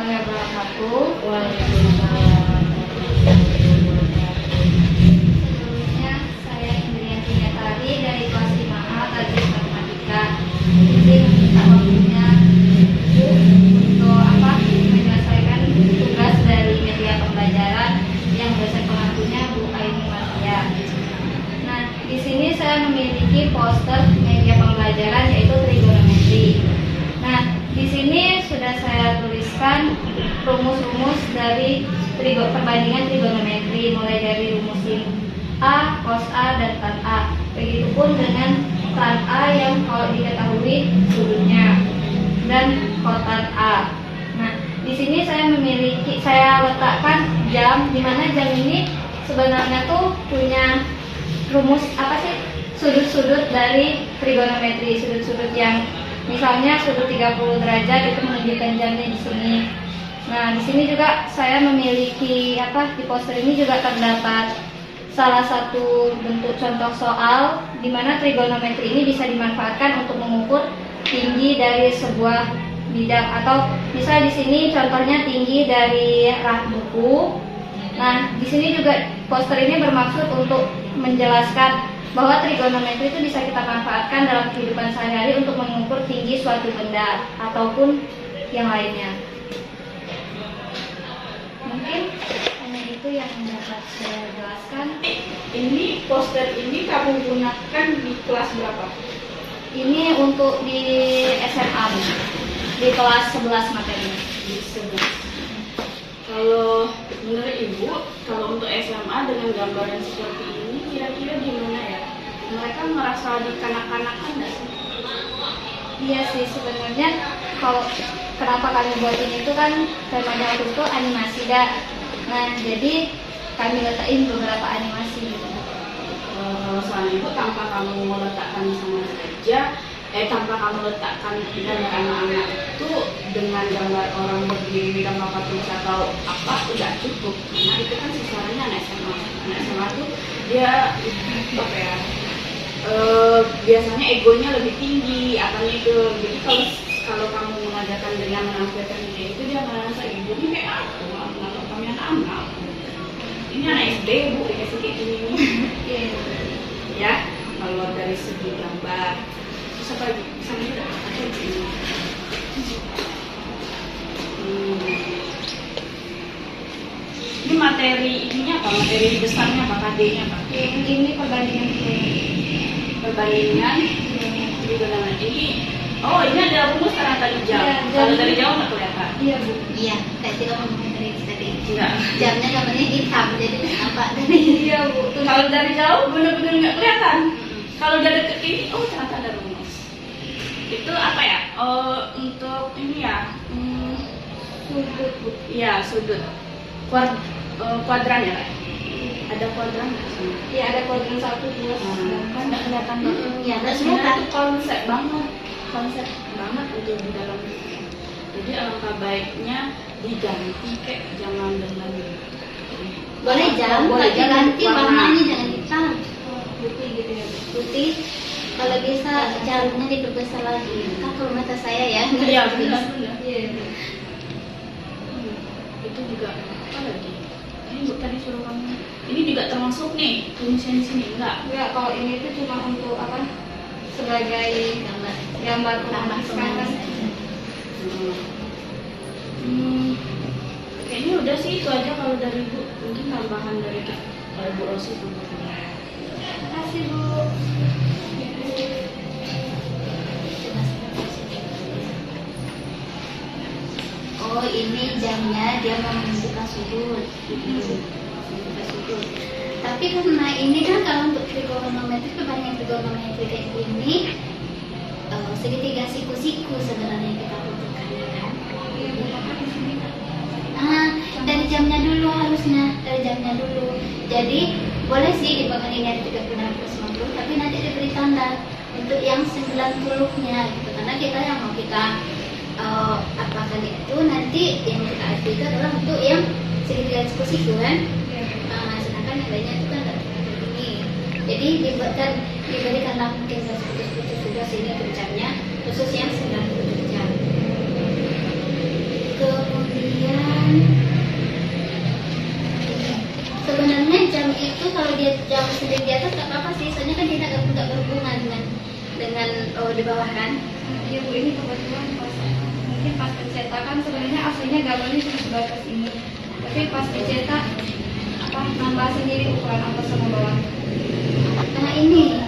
warahmatullahi wabarakatuh. Waalaikumsalam. Sebelumnya saya Indriyanti Nyatari dari kelas 5A Kajian Matematika. Izin meminta waktunya untuk menyelesaikan tugas dari media pembelajaran yang dosen pengampunya Bu Aini Matia. Nah, di sini saya memiliki poster media pembelajaran yaitu trigonometri. Nah, di sini sudah saya tuliskan rumus-rumus dari perbandingan trigonometri, mulai dari rumus sin A, cos A, dan tan A. Begitupun dengan tan A yang kalau diketahui sudutnya dan kotan A. Nah, di sini saya letakkan jam, di mana jam ini sebenarnya tuh punya rumus sudut-sudut dari trigonometri, sudut-sudut yang misalnya sudut 30 derajat itu menunjukkan jamnya di sini. Nah, di sini juga saya memiliki di poster ini juga terdapat salah satu bentuk contoh soal di mana trigonometri ini bisa dimanfaatkan untuk mengukur tinggi dari sebuah bidang, atau bisa di sini contohnya tinggi dari rak buku. Nah, di sini juga poster ini bermaksud untuk menjelaskan bahwa trigonometri itu bisa kita manfaatkan dalam kehidupan sehari-hari untuk mengukur tinggi suatu benda ataupun yang lainnya. Mungkin hanya itu yang dapat saya jelaskan. Ini poster ini kamu gunakan di kelas berapa? Ini untuk di SMA, di kelas 11 materinya. Di 11. Kalau menurut Ibu, kalau untuk SMA dengan gambaran seperti ini, kira-kira gimana ya? Mereka merasa dikanak-kanakan nggak sih? Iya sih, sebenarnya kalau kenapa kami buat ini itu kan temanya waktu itu animasi dah. Nah, jadi kami letakin beberapa animasi gitu. Kalau soal Ibu tanpa kamu meletakkan sama saja, tanpa kamu letakkan gambar anak-anak itu dengan gambar orang berdiri tanpa patung atau apa udah cukup. Karena itu kan siswanya anak SMA. Anak SMA tuh dia biasanya egonya lebih tinggi, apanya itu. Jadi kalau kamu mengajarkan dengan menampilkan dia itu, dia merasa ibu ini kayak aku, kalau kami anak-anak. Ini anak SD Bu, dikasih kayak gini nih. Ya, kalau dari segi gambar, terus apa lagi? Sama juga ada di sini. Ini materi ininya apa? Materi besarnya apa? KD-nya apa? Ini perbandingan Perbandingan trigonometri ini. Oh, ini ada rumus karena tadi jam. Iya, Kalau dari jauh nggak kelihatan. Iya Bu. Iya, kayak kita ngomongin dari tadi. Enggak. Jamnya gambarnya hitam, jadi nampak dari. Iya Bu. Kalau dari jauh benar-benar nggak kelihatan. Kalau dari deket ini, oh ternyata ada rumus. Itu apa ya? Untuk ini ya. Sudut Bu. Iya, sudut. Kuadran ya, Kak? Ada kuadran nggak sih? Iya, ada kuadran 1, 2, kan nggak kelihatan banget. Iya, Nah, terus sebenarnya itu konsep banget untuk di dalam. Jadi alangkah baiknya diganti kayak zaman dengan boleh jam, boleh tapi ganti warna. warnanya jangan hitam. Putih gitu ya Bu. Putih. Kalau bisa jarumnya diperbesar lagi. Kan kalau mata saya ya. Iya, benar. Iya Bu. Itu juga apa lagi? Ini Bu tadi suruh kamu. Ini juga termasuk nih tulisan di sini enggak? Enggak, kalau ini tuh cuma untuk sebagai gambar Tambah kan. Kayaknya udah sih itu aja kalau dari Bu. Mungkin tambahan dari Bu Rosi tambahnya. Terima kasih Bu. Oh, ini jamnya dia mau menunjukkan sudut. Menunjukkan sudut. Tapi karena ini kan kalau untuk trigonometri, perbandingan trigonometri kayak gini, segitiga siku-siku sebenarnya kita butuhkan kan. Iya Bu, maka di sini Dari jamnya dulu harusnya, dari jamnya dulu. Jadi boleh sih dibangun ini ada 36+50, tapi nanti diberi tanda untuk yang 90-nya gitu. Karena kita yang mau kita apakan itu nanti yang kita arti itu adalah untuk yang segitiga siku-siku kan. Sedangkan yang lainnya itu kan ada begini. Jadi diberikanlah mungkin putus-putus juga sini untuk jamnya khusus yang 90 jam. Kemudian dengan di bawah kan. Iya Bu, ini kebetulan mungkin pas pencetakan sebenarnya aslinya gambarnya cuma sebatas ini, tapi pas dicetak nambah sendiri ukuran atas sama bawah. Nah ini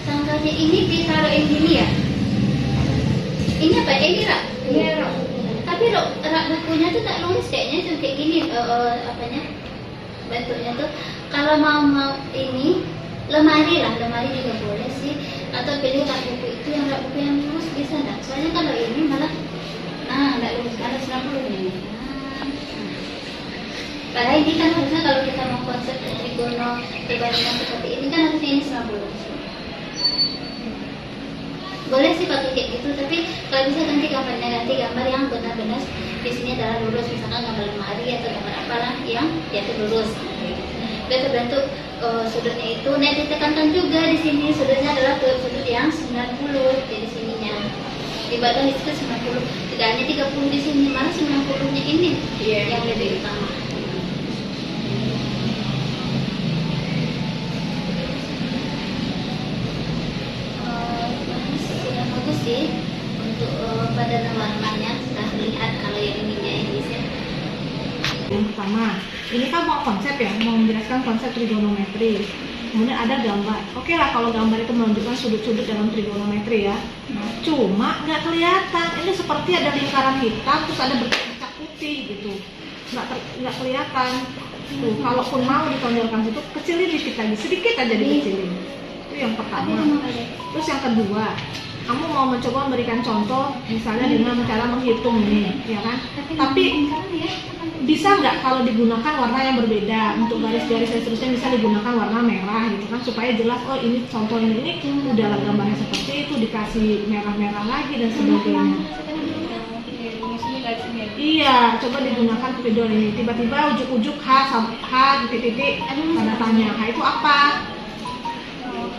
tanggalnya ini ditaruhin gini ya. Ini apa? Ini rak. Ini rak. Tapi rak bukunya tuh tak nulis kayaknya tuh kayak gini apanya bentuknya tuh. Kalau mau ini lemari juga boleh sih, atau pilih rak buku itu yang rak buku yang lurus bisa nggak? Soalnya kalau ini malah nggak lurus, ada 90 ini. Padahal ini kan harusnya kalau kita mau konsep trigono perbandingan seperti ini kan harusnya ini 90. Boleh sih pakai kayak gitu, tapi kalau bisa ganti gambar yang benar-benar di sini adalah lurus, misalkan gambar lemari atau gambar apalah yang itu lurus. Dan terbentuk sudutnya itu, ditekankan juga di sini sudutnya adalah sudut yang 90 jadi sininya. Ibaratnya di situ 90, tidak hanya 30 di sini, malah 90-nya ini yang lebih utama. Sih untuk pada warnanya sudah lihat kalau yang ininya ini sih. Yang pertama, ini kan mau konsep ya, mau menjelaskan konsep trigonometri. Kemudian ada gambar. Oke lah kalau gambar itu menunjukkan sudut-sudut dalam trigonometri ya. Cuma nggak kelihatan. Ini seperti ada lingkaran hitam terus ada bercak putih gitu. Nggak kelihatan. Tuh, kalaupun mau ditonjolkan situ, kecilin dikit lagi, sedikit aja dikecilin. Itu yang pertama. Terus yang kedua, kamu mau mencoba memberikan contoh misalnya dengan cara menghitung ini, ya kan? Tapi bisa nggak kalau digunakan warna yang berbeda untuk garis-garis dan seterusnya, bisa digunakan warna merah gitu kan, supaya jelas oh ini contoh ini udah gambarnya seperti itu, dikasih merah-merah lagi dan sebagainya. Iya, coba digunakan video ini. Tiba-tiba ujuk-ujuk H titik-titik tanda tanya. H itu apa?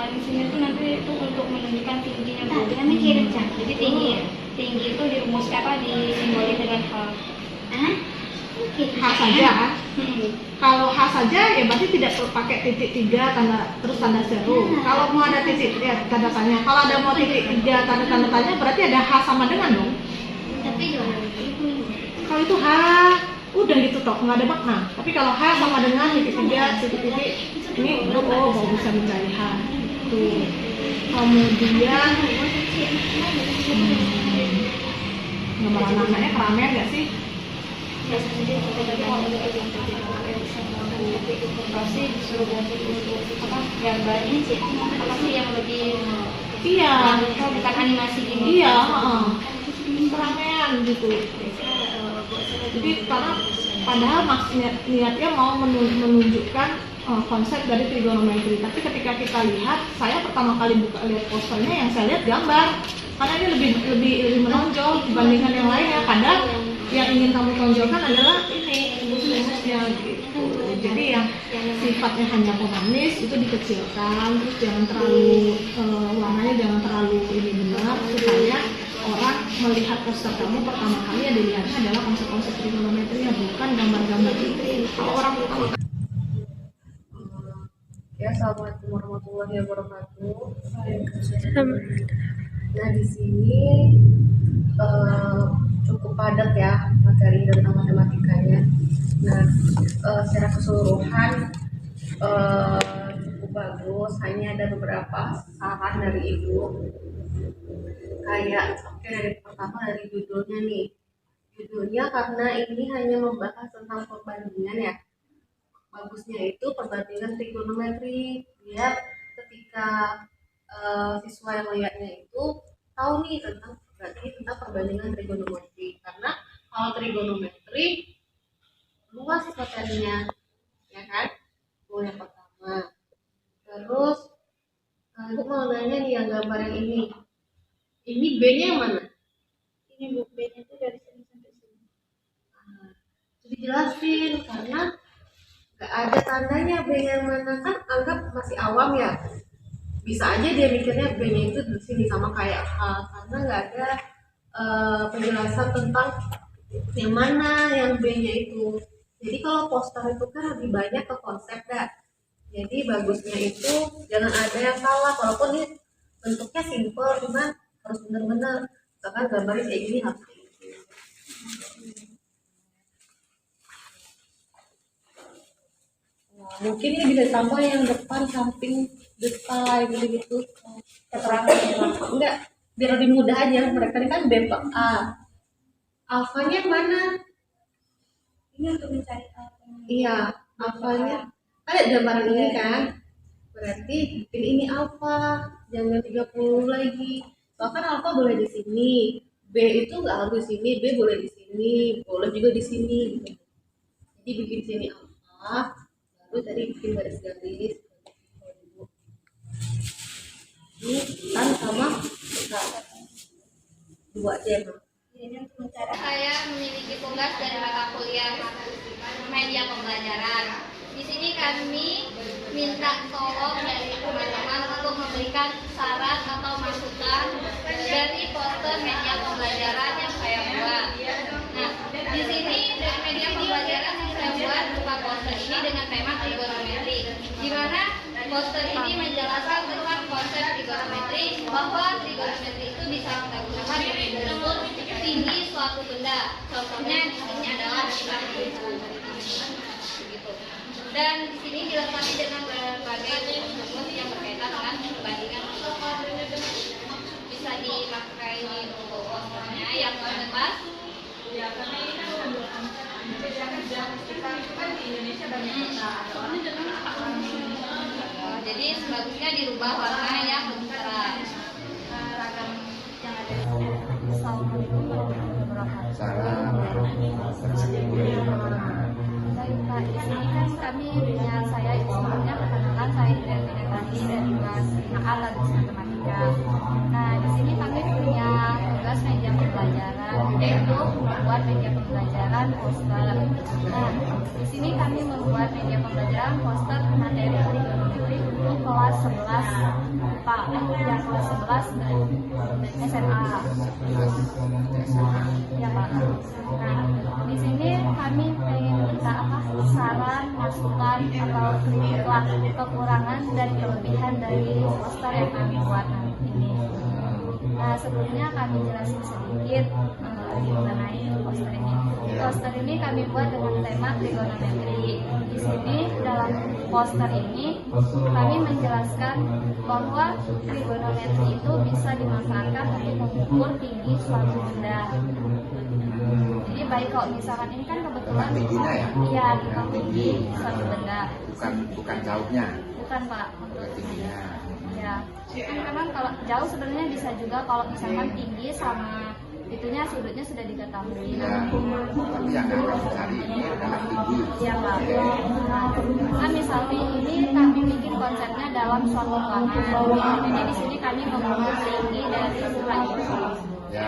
Di sini tuh nanti itu untuk menunjukkan tingginya Bu. Kita mikirin Jadi tinggi itu dirumuskan disimbolin dengan H. H saja kan? Kalau H saja ya berarti tidak perlu pakai titik 3 tanda seru. Kalau mau ada titik ya tanda tanya. Kalau ada mau titik 3 tanda tanya berarti ada H sama dengan dong. Tapi Kalau itu H udah gitu toh, nggak ada makna. Tapi kalau H sama dengan titik 3 titik ini baru bisa mencari H. Tuh. Kemudian gambar anak-anaknya keramaian nggak sih? Pasti disuruh gambar ini sih apa sih yang lebih bukan animasi gini. Iya, keramaian gitu. Jadi karena padahal niatnya mau menunjukkan konsep dari trigonometri, tapi ketika kita lihat, saya pertama kali lihat posternya yang saya lihat gambar, karena ini lebih menonjol dibandingkan yang lainnya. Padahal yang ingin kamu tonjolkan adalah ini rumusnya gitu. Jadi yang sifatnya hanya pemanis itu dikecilkan, terus jangan terlalu warnanya jangan terlalu ini benar, supaya orang melihat poster kamu pertama kali yang dilihatnya adalah konsep-konsep trigonometri, bukan gambar-gambar itu. Kalau orang Ya, assalamualaikum warahmatullahi wabarakatuh. Nah, di sini cukup padat ya materi tentang matematikanya. Nah, secara keseluruhan cukup bagus. Hanya ada beberapa saran dari Ibu. Dari pertama dari judulnya nih. Judulnya karena ini hanya membahas tentang perbandingan ya. Bagusnya itu perbandingan trigonometri, biar ketika siswa yang melihatnya itu tahu nih tentang perbandingan trigonometri. Karena kalau trigonometri luas materinya, ya kan? Itu yang pertama. Terus aku mau nanya nih yang gambar yang ini B-nya yang mana? ini Bu, B-nya itu dari sini sampai sini. Jadi jelasin karena gak ada tandanya B yang mana, kan anggap masih awam ya, bisa aja dia mikirnya B-nya itu di sini sama kayak H, karena nggak ada penjelasan tentang yang mana yang B-nya itu. Jadi kalau poster itu kan lebih banyak ke konsep dah. Jadi bagusnya itu jangan ada yang salah, walaupun ini bentuknya simpel, cuman harus benar-benar misalkan gambarnya kayak gini harus kayak gini. Nah, mungkin ini bisa tambah yang depan, samping, depan gitu-gitu. Keterangan enggak, biar lebih mudah aja. Mereka ini kan BPA. Alfanya yang mana? Ini untuk mencari alfa. Iya, alfanya ada gambaran ini kan. Berarti bikin ini alfa, jangan 30 lagi. Bahkan alfa boleh di sini. B itu nggak harus di sini, B boleh di sini, boleh juga di sini. Gitu. Jadi bikin sini alfa, baru tadi bikin garis-garis. Ini kan sama dua jam. Ini untuk mencari. Saya memiliki tugas dari mata kuliah media pembelajaran. Di sini kami minta tolong dari teman-teman untuk memberikan saran atau masukan dari poster media pembelajaran yang saya buat. Nah, di sini dari media pembelajaran yang saya buat berupa poster ini dengan tema trigonometri, di mana poster ini menjelaskan tentang konsep trigonometri, bahwa trigonometri itu bisa kita gunakan untuk mengukur tinggi suatu benda. Contohnya ini adalah ukuran buku. Begitu. Dan di sini dilengkapi dengan berbagai rumus yang berkaitan dengan perbandingan. Bisa dipakai untuk posternya yang bebas. Jadi sebagusnya dirubah warna yang lebih terang. Assalamualaikum warahmatullahi wabarakatuh. Baik Pak, di sini kan kami dengan saya sebelumnya perkenalan, saya tidak lagi dan juga alat matematika. Nah, di sini kami punya tugas media pembelajaran, yaitu membuat media pembelajaran poster. Nah, di sini kami membuat media pembelajaran poster materi trigonometri untuk kelas 11 Pak, yang kelas 11 dan SMA. Ya Pak. Nah, di sini kami pengen minta saran, masukan atau kritik lah kekurangan dan kelebihan dari poster yang kami buat ini. Nah, sebelumnya kami jelasin sedikit mengenai poster ini. Poster ini kami buat dengan tema trigonometri. Di sini dalam poster ini kami menjelaskan bahwa trigonometri itu bisa dimanfaatkan untuk mengukur tinggi suatu benda. Jadi baik kalau misalkan ini kan kebetulan tingginya ya? Iya, tentang tinggi suatu benda. Bukan jauhnya. Bukan Pak, untuk Tingginya. ya. Kan memang kalau jauh sebenarnya bisa juga kalau misalkan tinggi sama itunya sudutnya sudah diketahui. Ya. Tapi yang akan dicari ini adalah tinggi. Iya Pak. Nah, misalnya ini kami bikin konsepnya dalam suatu ruangan. Jadi di sini kami mengukur tinggi dari ruang itu. Ya.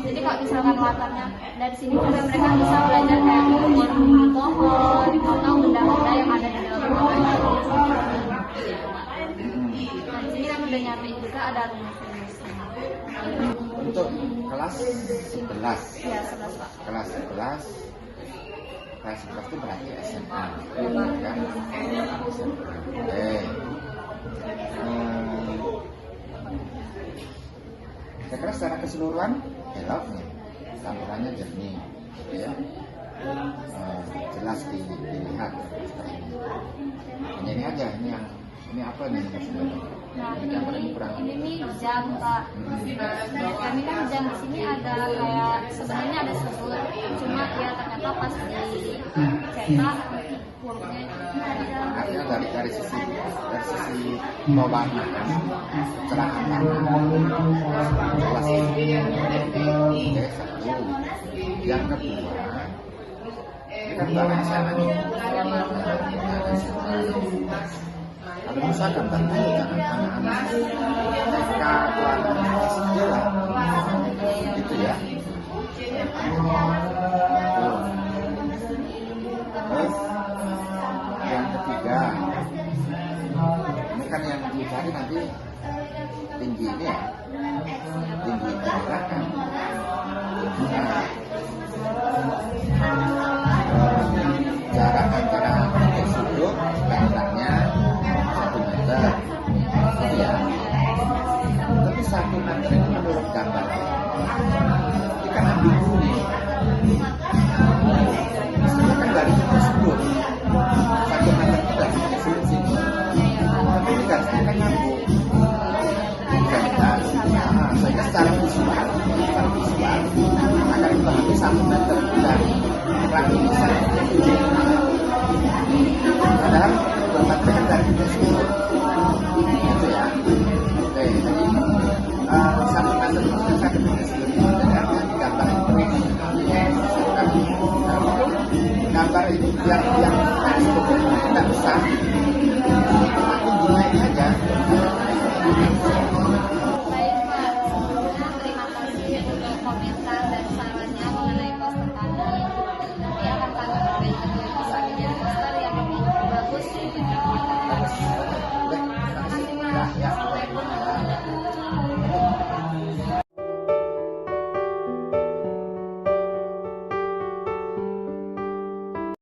Jadi kalau misalkan latarnya dari sini juga mereka bisa belajar kayak mengukur pohon atau benda-benda yang ada di dalam ruangan. Nah, di sini kami udah nyampein juga ada rumus-rumusnya. Untuk kelas 11. Iya, 11 Pak. Kelas 11. Kelas 11 itu berarti SMA. Kan? SMA. Oke. Saya kira secara keseluruhan elok nih, tampilannya jernih, ya, jelas dilihat. Hanya ini aja, ini apa nih sebenarnya? Nah, ini nih jam Pak. Kami kan jam di sini ada kayak sebenarnya ada sebut, cuma ya ternyata pas dicetak hurufnya itu ada jam. Artinya dari sisi pewarnaan cerahan jelas ini. Oke, satu. Yang kedua, ini kan barang sana nih. Kalau bisa gambarnya jangan anak-anak keluarga kecil lah, gitu ya. Terus yang ketiga, ini kan yang dicari nanti tinggi ini ya, tinggi daerah kan. meter itu menurut gambar. Ini kan ambigu nih. Mestinya kan dari tersebut 1 meter itu dari sini. Tapi ini garisnya kan nyambung. Sehingga secara visual akan dipahami 1 meter itu dari terang ini padahal 2 meter kan dari tersebut gitu ya. Oke, jadi 1 meter itu sudah saya definisi dari artinya di gambar itu gambar itu yang garis pokoknya tidak besar tapi